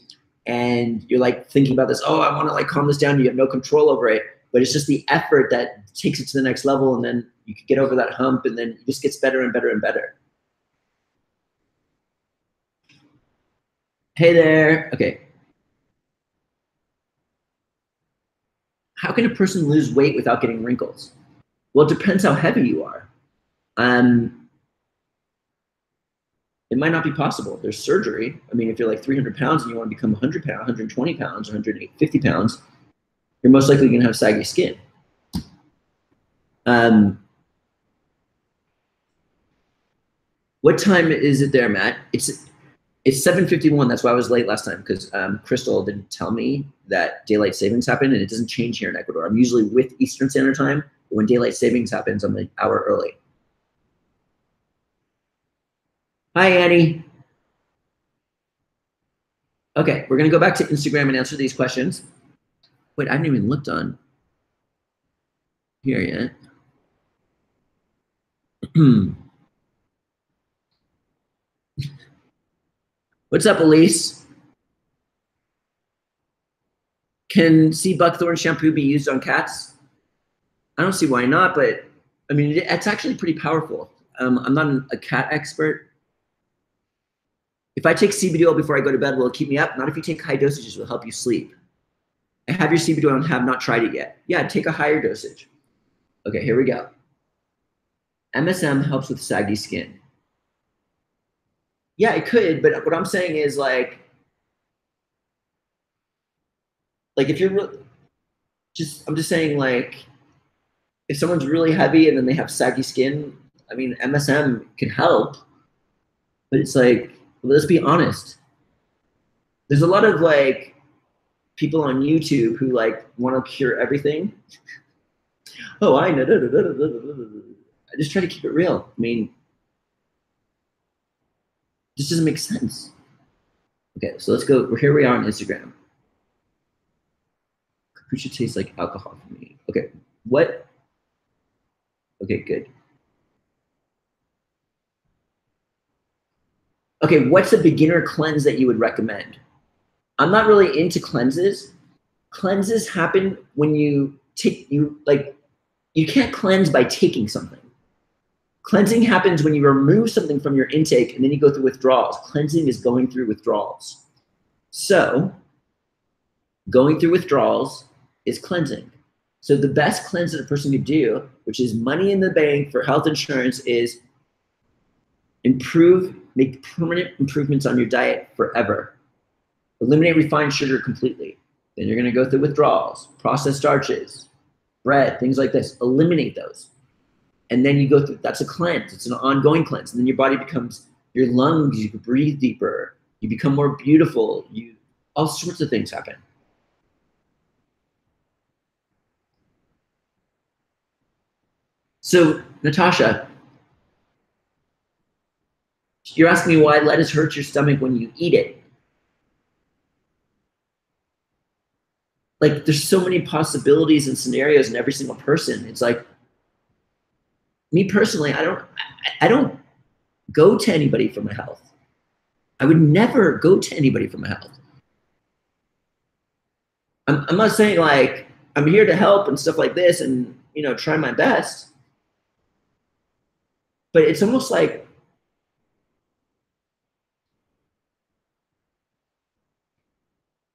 and you're like thinking about this, oh, I wanna like calm this down, you have no control over it, but it's just the effort that takes it to the next level, and then you can get over that hump, and then it just gets better and better and better. Hey there, okay. How can a person lose weight without getting wrinkles? Well, it depends how heavy you are. It might not be possible. There's surgery. I mean, if you're like 300 pounds and you want to become 100 pounds, 120 pounds, 150 pounds, you're most likely going to have saggy skin. What time is it there, Matt? It's 7:51. That's why I was late last time, because Crystal didn't tell me that daylight savings happened, and it doesn't change here in Ecuador. I'm usually with Eastern Standard Time, but when daylight savings happens, I'm an hour early. Hi, Annie. Okay, we're gonna go back to Instagram and answer these questions. Wait, I haven't even looked on here yet. What's up, Elise? Can sea buckthorn shampoo be used on cats? I don't see why not, but I mean, it's actually pretty powerful. I'm not a cat expert. If I take CBD oil before I go to bed, will it keep me up? Not if you take high dosages, it will help you sleep. I have your CBD oil and have not tried it yet. Yeah, take a higher dosage. Okay, here we go. MSM helps with saggy skin. Yeah, it could, but what I'm saying is like if you're I'm just saying, like, if someone's really heavy and then they have saggy skin, I mean, MSM can help, but it's like, let's be honest. There's a lot of like people on YouTube who like want to cure everything. Oh, I know. I just try to keep it real. I mean, this doesn't make sense. Okay, so let's go. Here we are on Instagram. Kombucha tastes like alcohol for me. Okay, what? Okay, good. Okay, what's a beginner cleanse that you would recommend? I'm not really into cleanses. Cleanses happen when you can't cleanse by taking something. Cleansing happens when you remove something from your intake and then you go through withdrawals. Cleansing is going through withdrawals. So going through withdrawals is cleansing. So the best cleanse that a person could do, which is money in the bank for health insurance, is make permanent improvements on your diet forever. Eliminate refined sugar completely. Then you're going to go through withdrawals, processed starches, bread, things like this. Eliminate those. And then you go through, that's a cleanse. It's an ongoing cleanse. And then your body becomes, your lungs, you can breathe deeper. You become more beautiful. All sorts of things happen. So, Natasha, you're asking me why lettuce hurts your stomach when you eat it. Like, there's so many possibilities and scenarios in every single person. It's like, me personally, I don't go to anybody for my health. I would never go to anybody for my health. I'm not saying like I'm here to help and stuff like this and, try my best. But it's almost like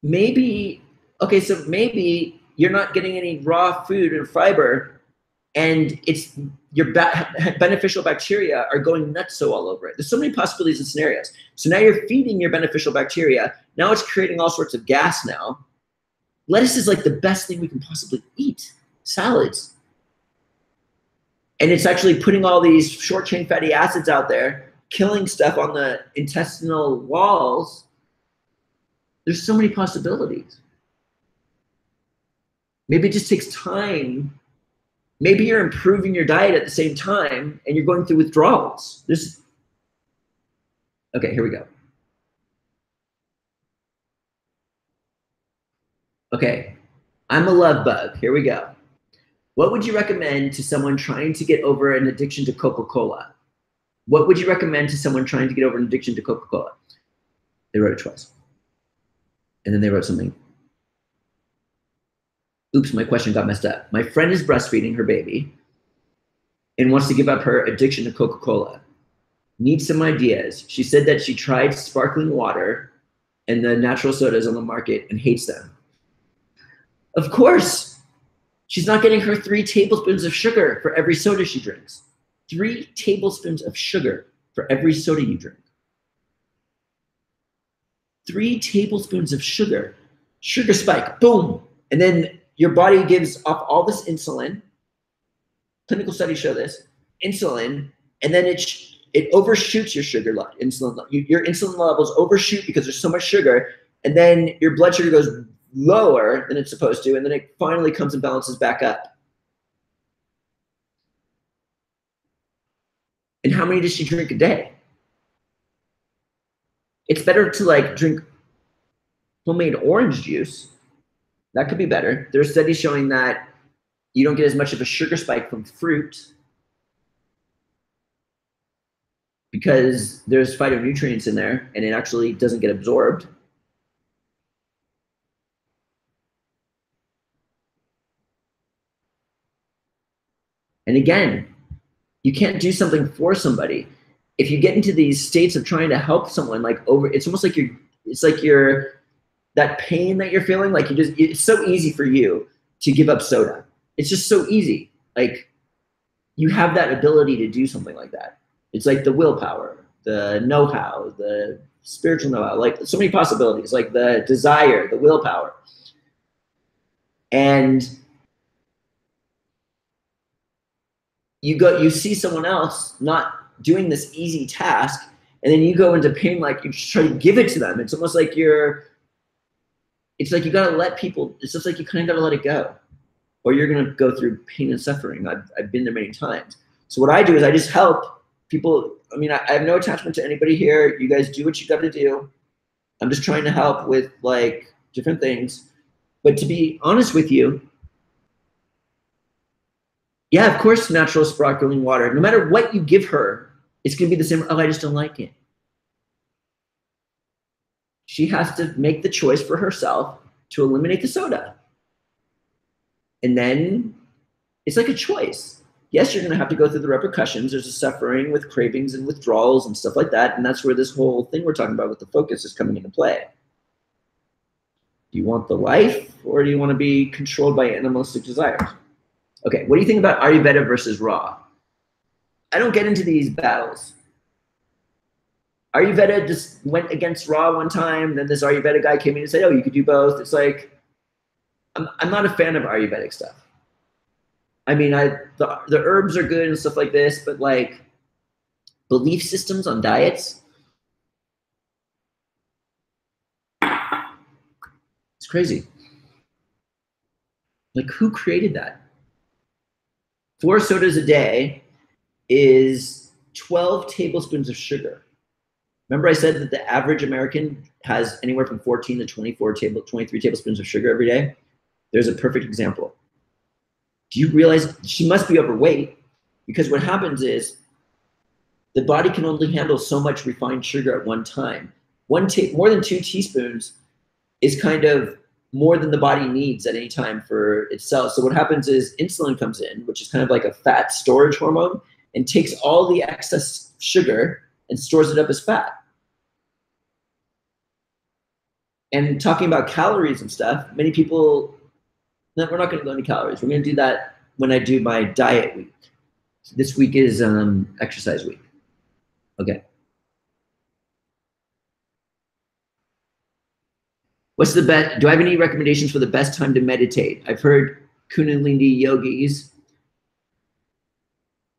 maybe you're not getting any raw food and fiber, and it's your beneficial bacteria are going nuts so all over it. There's so many possibilities and scenarios. So now you're feeding your beneficial bacteria. Now it's creating all sorts of gas now. Lettuce is like the best thing we can possibly eat. Salads. And it's actually putting all these short chain fatty acids out there, killing stuff on the intestinal walls. There's so many possibilities. Maybe it just takes time. Maybe you're improving your diet at the same time and you're going through withdrawals. Okay, here we go. Okay, I'm a love bug. Here we go. What would you recommend to someone trying to get over an addiction to Coca-Cola? What would you recommend to someone trying to get over an addiction to Coca-Cola? They wrote it twice. And then they wrote something. Oops, my question got messed up. My friend is breastfeeding her baby and wants to give up her addiction to Coca-Cola. Needs some ideas. She said that she tried sparkling water and the natural sodas on the market and hates them. Of course, she's not getting her 3 tablespoons of sugar for every soda she drinks. 3 tablespoons of sugar for every soda you drink. 3 tablespoons of sugar. Sugar spike, boom. And then your body gives off all this insulin. Clinical studies show this. Insulin, and then it overshoots your sugar level. Your insulin levels overshoot because there's so much sugar, and then your blood sugar goes lower than it's supposed to, and then it finally comes and balances back up. And how many does she drink a day? It's better to like drink homemade orange juice. That could be better. There's studies showing that you don't get as much of a sugar spike from fruit because there's phytonutrients in there and it actually doesn't get absorbed. And again, you can't do something for somebody. If you get into these states of trying to help someone, like it's almost like that pain that you're feeling, like it's so easy for you to give up soda. It's just so easy. Like you have that ability to do something like that. It's like the willpower, the know-how, the spiritual know-how, like so many possibilities, like the desire, the willpower. And you see someone else not doing this easy task, and then you go into pain, like you try to give it to them. It's almost like it's like you gotta let people, it's just like you kind of gotta let it go, or you're gonna go through pain and suffering. I've been there many times. So what I do is I just help people. I mean, I have no attachment to anybody here. You guys do what you gotta do. I'm just trying to help with like different things. But to be honest with you, yeah, of course, natural sparkling water. No matter what you give her, it's gonna be the same. Oh, I just don't like it. She has to make the choice for herself to eliminate the soda. And then it's like a choice. Yes, you're going to have to go through the repercussions. There's a suffering with cravings and withdrawals and stuff like that. And that's where this whole thing we're talking about with the focus is coming into play. Do you want the life, or do you want to be controlled by animalistic desires? Okay, what do you think about Ayurveda versus raw? I don't get into these battles. Ayurveda just went against raw one time. Then this Ayurveda guy came in and said, oh, you could do both. It's like, I'm not a fan of Ayurvedic stuff. I mean, the herbs are good and stuff like this, but like belief systems on diets, it's crazy. Like, who created that? 4 sodas a day is 12 tablespoons of sugar. Remember I said that the average American has anywhere from 14 to 23 tablespoons of sugar every day? There's a perfect example. Do you realize she must be overweight? Because what happens is the body can only handle so much refined sugar at one time. More than 2 teaspoons is kind of more than the body needs at any time for itself. So what happens is insulin comes in, which is kind of like a fat storage hormone, and takes all the excess sugar and stores it up as fat. And talking about calories and stuff, many people, no, we're not going to go into calories. We're going to do that when I do my diet week. This week is exercise week. Okay. What's the best? Do I have any recommendations for the best time to meditate? I've heard Kundalini yogis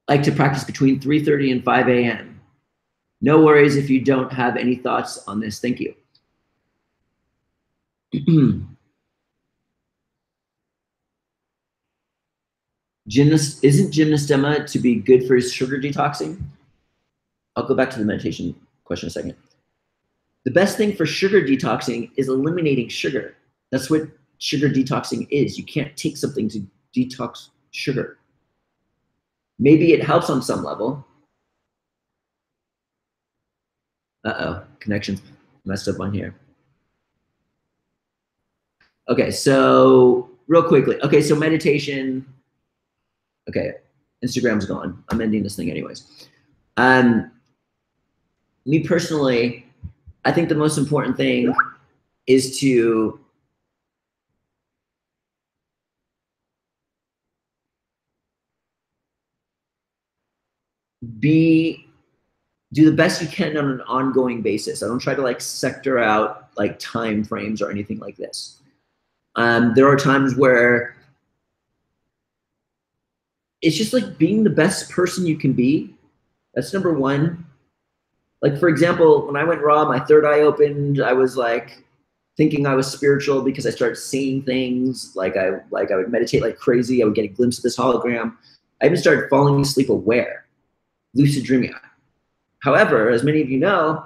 like to practice between 3:30 and 5 a.m. No worries if you don't have any thoughts on this. Thank you. Isn't gymnastemma to be good for sugar detoxing? I'll go back to the meditation question in a second. The best thing for sugar detoxing is eliminating sugar. That's what sugar detoxing is. You can't take something to detox sugar. Maybe it helps on some level. Uh-oh, connection's messed up on here. Okay, so real quickly. Okay, so meditation. Okay, Instagram's gone. I'm ending this thing anyways. Me personally, I think the most important thing is to do the best you can on an ongoing basis. I don't try to like sector out like time frames or anything like this. There are times where it's just like being the best person you can be. That's number one. Like, for example, when I went raw, my third eye opened. I was like thinking I was spiritual because I started seeing things. Like I would meditate like crazy. I would get a glimpse of this hologram. I even started falling asleep aware, lucid dreaming. However, as many of you know,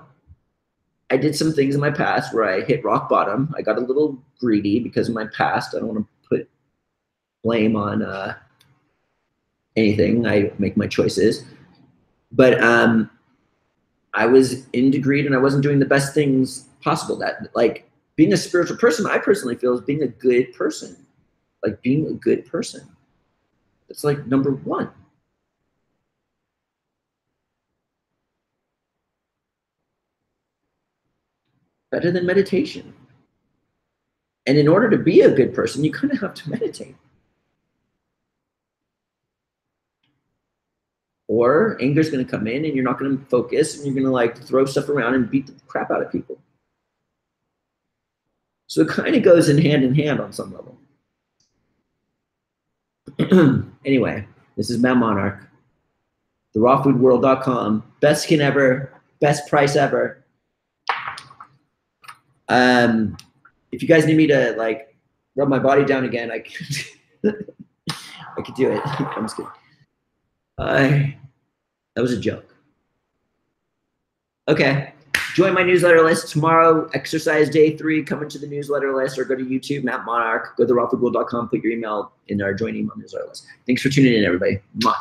I did some things in my past where I hit rock bottom. I got a little greedy because of my past. I don't want to put blame on anything. I make my choices. But I was into greed and I wasn't doing the best things possible. That, like, being a spiritual person, I personally feel, is being a good person. Like, being a good person. That's like number one. Better than meditation. And in order to be a good person, you kind of have to meditate. Or anger's going to come in and you're not going to focus and you're going to like throw stuff around and beat the crap out of people. So it kind of goes in hand on some level. Anyway, this is Matt Monarch, therawfoodworld.com. Best skin ever, best price ever. If you guys need me to like rub my body down again, I could, I could do it. I'm just kidding. That was a joke. Okay, join my newsletter list tomorrow. Exercise day 3. Come into the newsletter list or go to YouTube, Matt Monarch. Go to therawfoodworld.com. Put your email in our join email newsletter list. Thanks for tuning in, everybody. Mwah.